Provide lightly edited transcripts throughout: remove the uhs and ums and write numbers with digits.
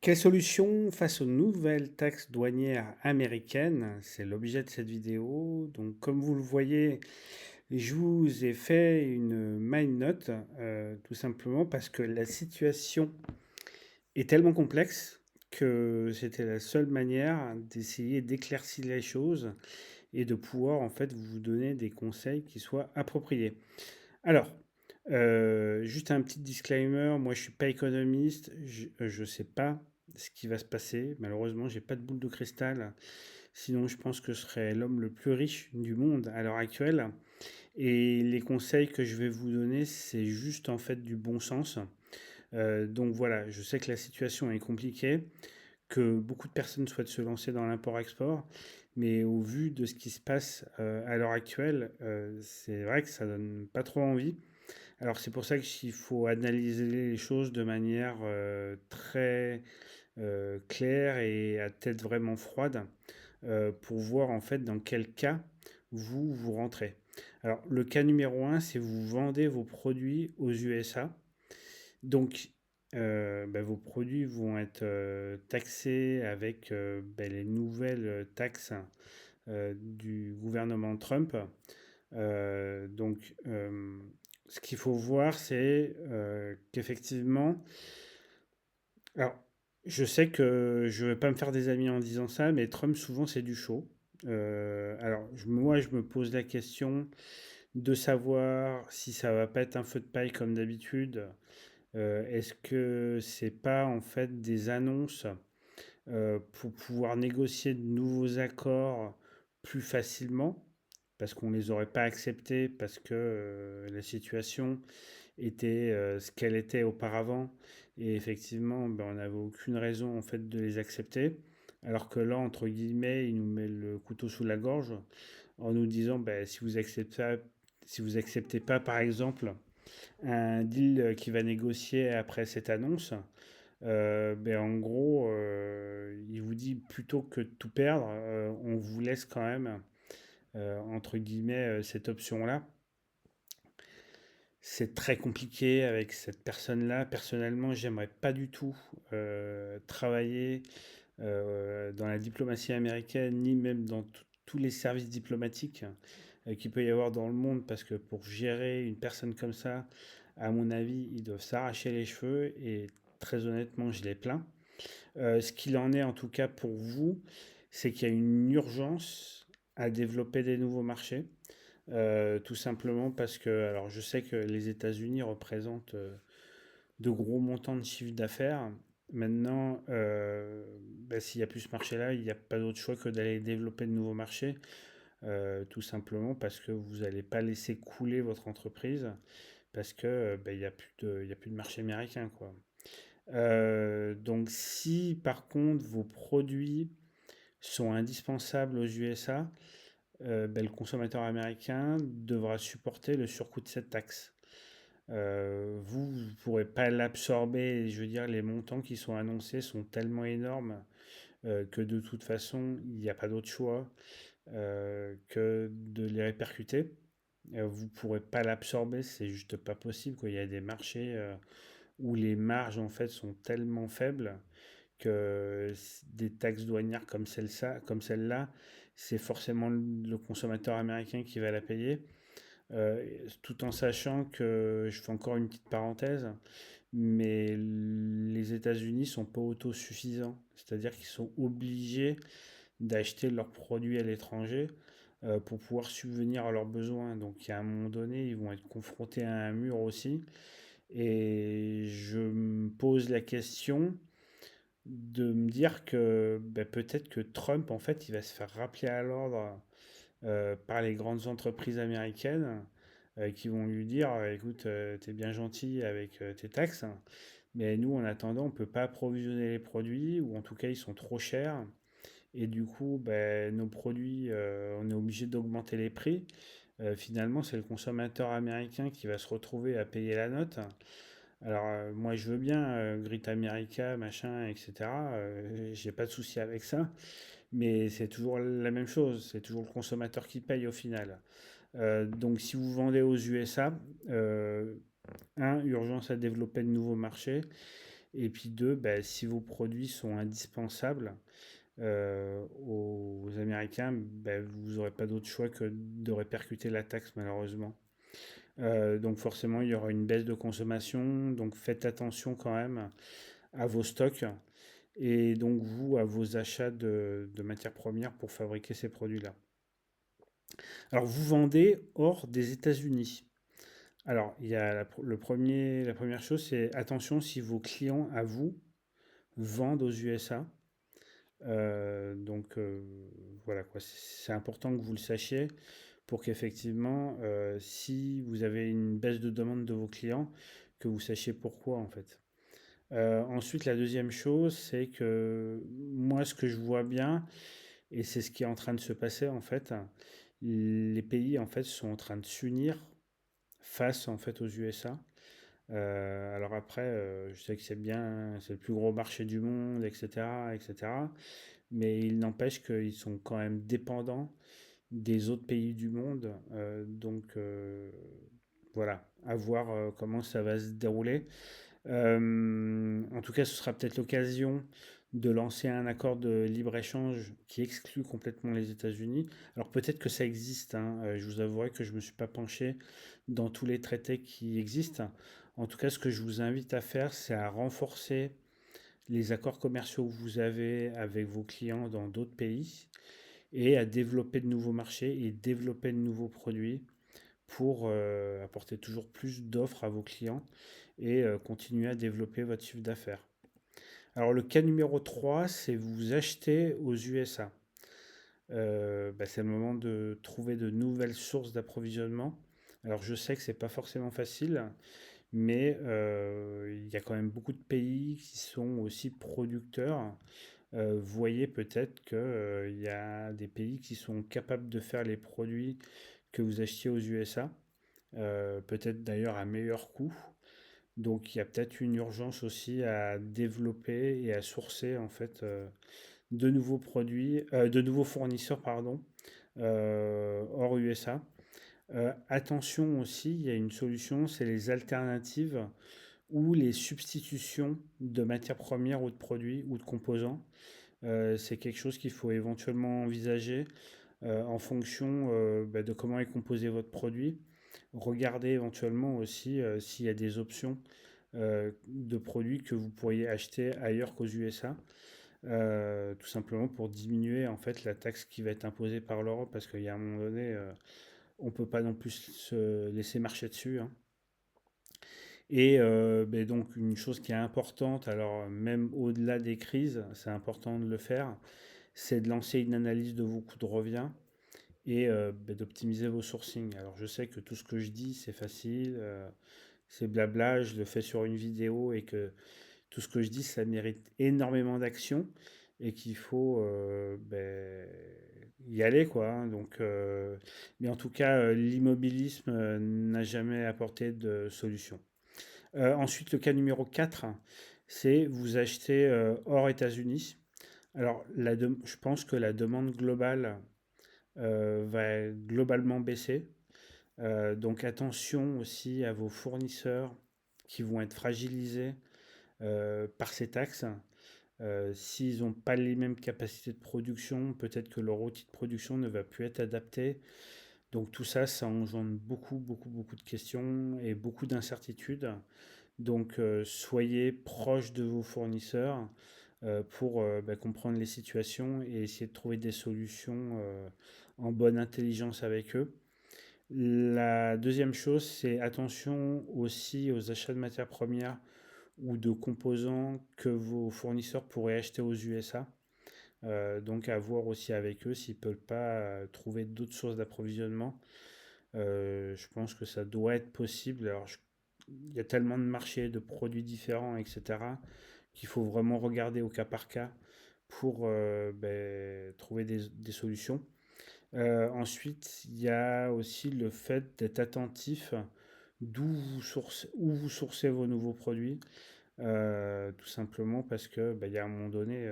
Quelle solution face aux nouvelles taxes douanières américaines? C'est l'objet de cette vidéo. Donc, comme vous le voyez, je vous ai fait une mind note, tout simplement parce que la situation est tellement complexe que c'était la seule manière d'essayer d'éclaircir les choses et de pouvoir en fait vous donner des conseils qui soient appropriés. Alors, juste un petit disclaimer, moi je suis pas économiste, je sais pas ce qui va se passer. Malheureusement, j'ai pas de boule de cristal. Sinon, je pense que je serais l'homme le plus riche du monde à l'heure actuelle. Et les conseils que je vais vous donner, c'est juste en fait du bon sens. Donc voilà, je sais que la situation est compliquée, que beaucoup de personnes souhaitent se lancer dans l'import-export, mais au vu de ce qui se passe à l'heure actuelle, c'est vrai que ça donne pas trop envie. Alors c'est pour ça qu'il faut analyser les choses de manière très claire et à tête vraiment froide pour voir en fait dans quel cas vous rentrez. Alors le cas numéro un, c'est vous vendez vos produits aux USA. Donc vos produits vont être taxés avec les nouvelles taxes du gouvernement Trump. Donc, ce qu'il faut voir, c'est qu'effectivement, alors, je sais que je ne vais pas me faire des amis en disant ça, mais Trump, souvent, c'est du show. Alors, moi, je me pose la question de savoir si ça va pas être un feu de paille comme d'habitude. Est-ce que c'est pas en fait des annonces pour pouvoir négocier de nouveaux accords plus facilement, parce qu'on ne les aurait pas acceptés, parce que la situation était ce qu'elle était auparavant, et effectivement, ben, on n'avait aucune raison en fait de les accepter, alors que là, entre guillemets, il nous met le couteau sous la gorge en nous disant, ben, si vous acceptez pas, par exemple, un deal qui va négocier après cette annonce, en gros, il vous dit plutôt que de tout perdre, on vous laisse quand même, entre guillemets, cette option-là. C'est très compliqué avec cette personne-là. Personnellement, j'aimerais pas du tout travailler dans la diplomatie américaine, ni même dans tous les services diplomatiques qu'il peut y avoir dans le monde, parce que pour gérer une personne comme ça, à mon avis, ils doivent s'arracher les cheveux, et très honnêtement, je les plains. Ce qu'il en est en tout cas pour vous, c'est qu'il y a une urgence à développer des nouveaux marchés. Tout simplement parce que, alors je sais que les États-Unis représentent de gros montants de chiffre d'affaires. Maintenant, s'il n'y a plus ce marché-là, il n'y a pas d'autre choix que d'aller développer de nouveaux marchés, tout simplement parce que vous n'allez pas laisser couler votre entreprise, parce que il n'y a plus de marché américain, quoi. Donc si par contre vos produits sont indispensables aux USA, le consommateur américain devra supporter le surcoût de cette taxe. Vous ne pourrez pas l'absorber. Je veux dire, les montants qui sont annoncés sont tellement énormes que de toute façon, il n'y a pas d'autre choix que de les répercuter. Vous ne pourrez pas l'absorber, c'est juste pas possible, quoi. Il y a des marchés où les marges en fait sont tellement faibles que des taxes douanières comme celle-là, c'est forcément le consommateur américain qui va la payer. Tout en sachant que, je fais encore une petite parenthèse, mais les États-Unis sont pas autosuffisants, c'est-à-dire qu'ils sont obligés d'acheter leurs produits à l'étranger pour pouvoir subvenir à leurs besoins. Donc, à un moment donné, ils vont être confrontés à un mur aussi. Et je me pose la question de me dire que peut-être que Trump, en fait, il va se faire rappeler à l'ordre par les grandes entreprises américaines qui vont lui dire, écoute, t'es bien gentil avec tes taxes, hein, mais nous, en attendant, on peut pas approvisionner les produits, ou en tout cas, ils sont trop chers. Et du coup, nos produits, on est obligé d'augmenter les prix. Finalement, c'est le consommateur américain qui va se retrouver à payer la note. Alors, moi, je veux bien Grit America, machin, etc. J'ai pas de souci avec ça. Mais c'est toujours la même chose. C'est toujours le consommateur qui paye au final. Donc, si vous vendez aux USA, urgence à développer de nouveaux marchés. Et puis deux, bah, si vos produits sont indispensables aux Américains, bah, vous n'aurez pas d'autre choix que de répercuter la taxe malheureusement. Donc forcément, il y aura une baisse de consommation. Donc faites attention quand même à vos stocks et donc vous à vos achats de matières premières pour fabriquer ces produits-là. Alors vous vendez hors des États-Unis. Alors il y a la première chose, c'est attention si vos clients à vous vendent aux USA. Donc voilà quoi, c'est important que vous le sachiez pour qu'effectivement, si vous avez une baisse de demande de vos clients, que vous sachiez pourquoi en fait. Ensuite, la deuxième chose, c'est que moi, ce que je vois bien, et c'est ce qui est en train de se passer en fait, les pays en fait sont en train de s'unir face en fait aux USA. Alors après, je sais que c'est bien, c'est le plus gros marché du monde, etc., etc. Mais il n'empêche qu'ils sont quand même dépendants des autres pays du monde. Donc voilà, à voir comment ça va se dérouler. En tout cas, ce sera peut-être l'occasion de lancer un accord de libre-échange qui exclut complètement les États-Unis. Alors peut-être que ça existe, hein. Je vous avouerai que je ne me suis pas penché dans tous les traités qui existent. En tout cas, ce que je vous invite à faire, c'est à renforcer les accords commerciaux que vous avez avec vos clients dans d'autres pays et à développer de nouveaux marchés et développer de nouveaux produits pour apporter toujours plus d'offres à vos clients et continuer à développer votre chiffre d'affaires. Alors le cas numéro 3, c'est vous acheter aux USA. Bah, c'est le moment de trouver de nouvelles sources d'approvisionnement. Alors je sais que c'est pas forcément facile, mais il y a quand même beaucoup de pays qui sont aussi producteurs. Vous voyez peut-être qu'il y a des pays qui sont capables de faire les produits que vous achetiez aux USA, peut-être d'ailleurs à meilleur coût. Donc il y a peut-être une urgence aussi à développer et à sourcer en fait de nouveaux produits, de nouveaux fournisseurs pardon, hors USA. Attention aussi, il y a une solution, c'est les alternatives ou les substitutions de matières premières ou de produits ou de composants. C'est quelque chose qu'il faut éventuellement envisager en fonction bah, de comment est composé votre produit. Regardez éventuellement aussi s'il y a des options de produits que vous pourriez acheter ailleurs qu'aux USA, tout simplement pour diminuer en fait la taxe qui va être imposée par l'Europe, parce qu'il y a un moment donné, on ne peut pas non plus se laisser marcher dessus, hein. Et ben donc une chose qui est importante, alors même au-delà des crises, c'est important de le faire, c'est de lancer une analyse de vos coûts de revient et ben, d'optimiser vos sourcings. Alors je sais que tout ce que je dis, c'est facile, c'est blabla, je le fais sur une vidéo et que tout ce que je dis, ça mérite énormément d'action et qu'il faut ben, y aller, quoi, hein. Mais en tout cas, l'immobilisme n'a jamais apporté de solution. Ensuite, le cas numéro 4, c'est vous acheter hors États-Unis. Alors, je pense que la demande globale va globalement baisser. Donc attention aussi à vos fournisseurs qui vont être fragilisés par ces taxes. S'ils n'ont pas les mêmes capacités de production, peut-être que leur outil de production ne va plus être adapté. Donc tout ça, ça engendre beaucoup, beaucoup, beaucoup de questions et beaucoup d'incertitudes. Donc soyez proche de vos fournisseurs pour bah, comprendre les situations et essayer de trouver des solutions en bonne intelligence avec eux. La deuxième chose, c'est attention aussi aux achats de matières premières ou de composants que vos fournisseurs pourraient acheter aux USA. Donc à voir aussi avec eux s'ils ne peuvent pas trouver d'autres sources d'approvisionnement. Je pense que ça doit être possible. Alors il y a tellement de marchés, de produits différents, etc., qu'il faut vraiment regarder au cas par cas pour ben, trouver des solutions. Ensuite, il y a aussi le fait d'être attentif où vous sourcez vos nouveaux produits. Tout simplement parce que bah, il y a un moment donné,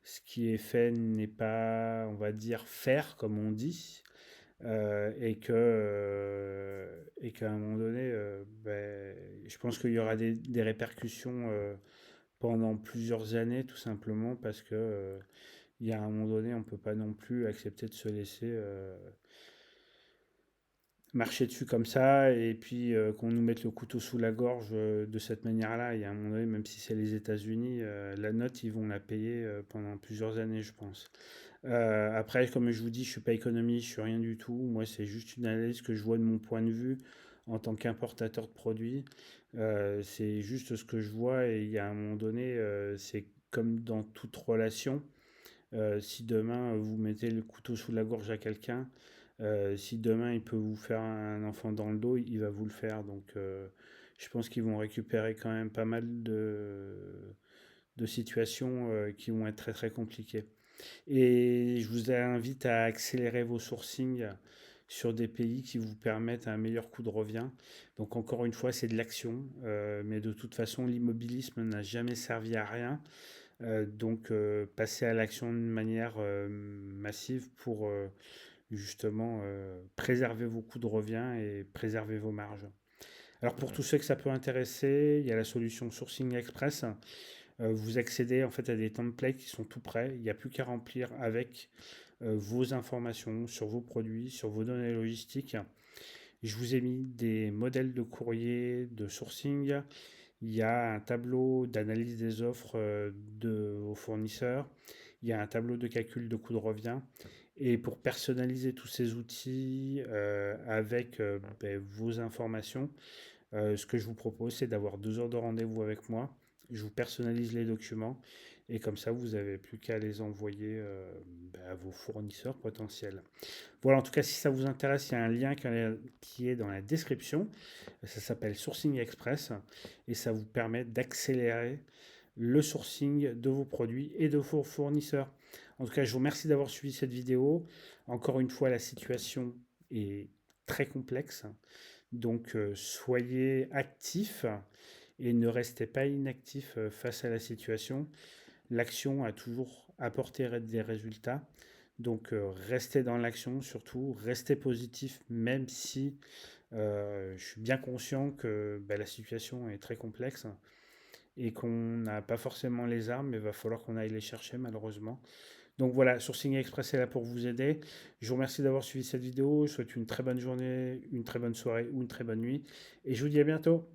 ce qui est fait n'est pas, on va dire, faire comme on dit. et qu'à un moment donné, je pense qu'il y aura des répercussions pendant plusieurs années, tout simplement parce que il y a un moment donné, on ne peut pas non plus accepter de se laisser marcher dessus comme ça et puis qu'on nous mette le couteau sous la gorge de cette manière-là. Il y a un moment donné, même si c'est les États-Unis, la note, ils vont la payer pendant plusieurs années, je pense. Après, comme je vous dis, je suis pas économiste, je suis rien du tout. Moi, c'est juste une analyse que je vois de mon point de vue en tant qu'importateur de produits. C'est juste ce que je vois et il y a un moment donné, c'est comme dans toute relation. Si demain vous mettez le couteau sous la gorge à quelqu'un, si demain il peut vous faire un enfant dans le dos, il va vous le faire. Donc je pense qu'ils vont récupérer quand même pas mal de situations qui vont être très très compliquées. Et je vous invite à accélérer vos sourcings sur des pays qui vous permettent un meilleur coût de revient. Donc encore une fois, c'est de l'action, mais de toute façon, l'immobilisme n'a jamais servi à rien. Donc passer à l'action de manière massive pour justement préserver vos coûts de revient et préserver vos marges. Alors pour tous ceux que ça peut intéresser, il y a la solution Sourcing Express. Vous accédez en fait à des templates qui sont tout prêts. Il n'y a plus qu'à remplir avec vos informations sur vos produits, sur vos données logistiques. Je vous ai mis des modèles de courrier, de sourcing. Il y a un tableau d'analyse des offres de vos fournisseurs. Il y a un tableau de calcul de coût de revient. Et pour personnaliser tous ces outils avec vos informations, ce que je vous propose, c'est d'avoir 2 heures de rendez-vous avec moi. Je vous personnalise les documents et comme ça, vous n'avez plus qu'à les envoyer à vos fournisseurs potentiels. Voilà, en tout cas, si ça vous intéresse, il y a un lien qui est dans la description. Ça s'appelle Sourcing Express et ça vous permet d'accélérer le sourcing de vos produits et de vos fournisseurs. En tout cas, je vous remercie d'avoir suivi cette vidéo. Encore une fois, la situation est très complexe. Donc, soyez actifs et ne restez pas inactifs face à la situation. L'action a toujours apporté des résultats. Donc, restez dans l'action, surtout, restez positif, même si je suis bien conscient que la situation est très complexe et qu'on n'a pas forcément les armes, mais il va falloir qu'on aille les chercher, malheureusement. Donc voilà, Sourcing Express est là pour vous aider. Je vous remercie d'avoir suivi cette vidéo. Je vous souhaite une très bonne journée, une très bonne soirée ou une très bonne nuit. Et je vous dis à bientôt.